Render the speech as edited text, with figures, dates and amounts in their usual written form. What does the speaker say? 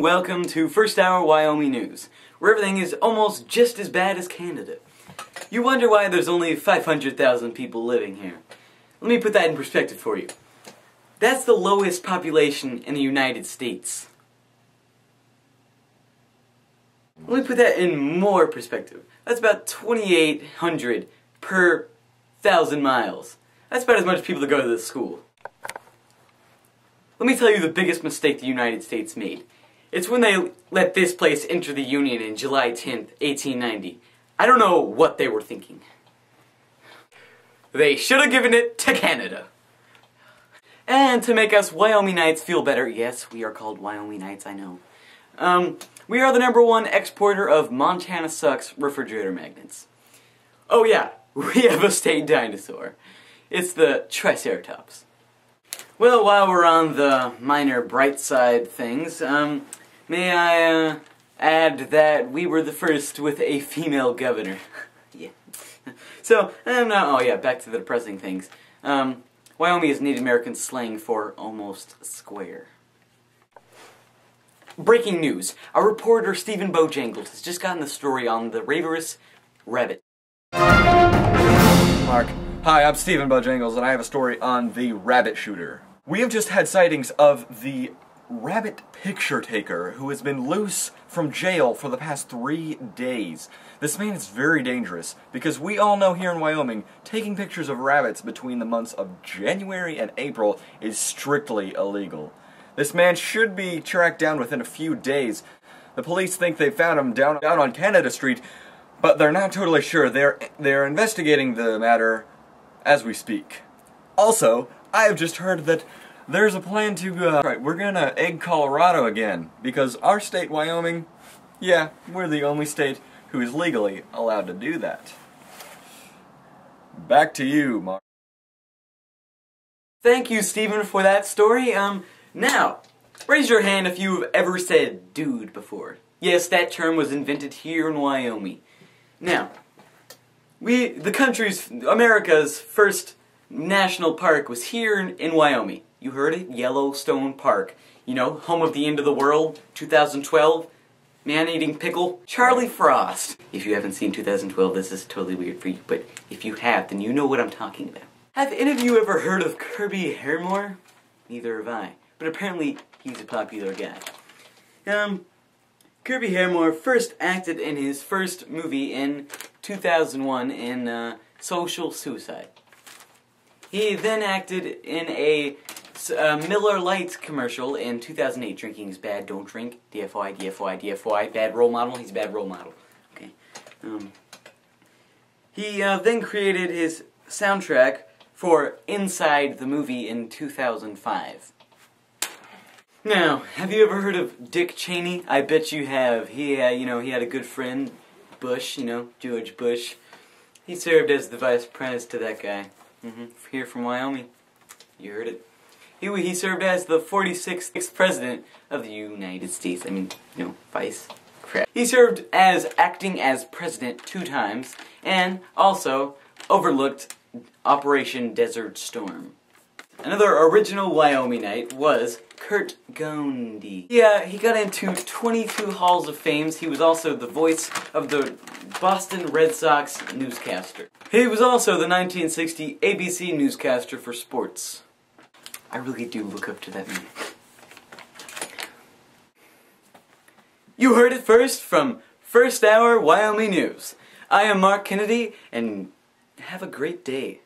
welcome to First Hour Wyoming News, where everything is almost just as bad as Canada. You wonder why there's only 500,000 people living here. Let me put that in perspective for you. That's the lowest population in the United States. Let me put that in more perspective. That's about 2,800 per 1,000 miles. That's about as much people to go to this school. Let me tell you the biggest mistake the United States made. It's when they let this place enter the Union in July 10th, 1890. I don't know what they were thinking. They should have given it to Canada. And to make us Wyomingites feel better, yes, we are called Wyomingites, I know. We are the #1 exporter of Montana Sucks refrigerator magnets. Oh yeah, we have a state dinosaur. It's the Triceratops. Well, while we're on the minor bright side things, may I add that we were the first with a female governor. Yeah. So, now, oh yeah, back to the depressing things. Wyoming is Native American slang for almost square. Breaking news. Our reporter Stephen Bojangles has just gotten the story on the ravorous rabbit. Mark. Hi, I'm Stephen Bojangles, and I have a story on the rabbit shooter. We have just had sightings of the rabbit picture taker who has been loose from jail for the past 3 days. This man is very dangerous because we all know here in Wyoming, taking pictures of rabbits between the months of January and April is strictly illegal. This man should be tracked down within a few days. The police think they found him down on Canada Street, but they're not totally sure. They're investigating the matter as we speak. Also, I have just heard that there's a plan to, we're gonna egg Colorado again, because our state, Wyoming, yeah, we're the only state who is legally allowed to do that. Back to you, Mark. Thank you, Stephen, for that story. Now, raise your hand if you've ever said dude before. Yes, that term was invented here in Wyoming. Now, America's first national park was here in Wyoming. You heard it? Yellowstone Park. You know, home of the end of the world, 2012. Man-eating pickle, Charlie Frost. If you haven't seen 2012, this is totally weird for you, but if you have, then you know what I'm talking about. Have any of you ever heard of Kirby Hairmore? Neither have I, but apparently he's a popular guy. Kirby Hairmore first acted in his first movie in 2001 in Social Suicide. He then acted in a Miller Lite commercial in 2008, Drinking is Bad, Don't Drink, DFY, DFY, DFY, Bad Role Model, he's a bad role model. Okay. He then created his soundtrack for Inside the Movie in 2005. Now, have you ever heard of Dick Cheney? I bet you have. He had a good friend, Bush, George Bush. He served as the vice president to that guy. Here from Wyoming. You heard it. He served as the 46th president of the United States. I mean, vice. Crap. He served as acting as president 2 times, and also overlooked Operation Desert Storm. Another original Wyomingite was Kurt Gondy. Yeah, he got into 22 Halls of Fame. He was also the voice of the Boston Red Sox newscaster. He was also the 1960 ABC newscaster for sports. I really do look up to that man. You heard it first from First Hour Wyoming News. I am Mark Kennedy, and have a great day.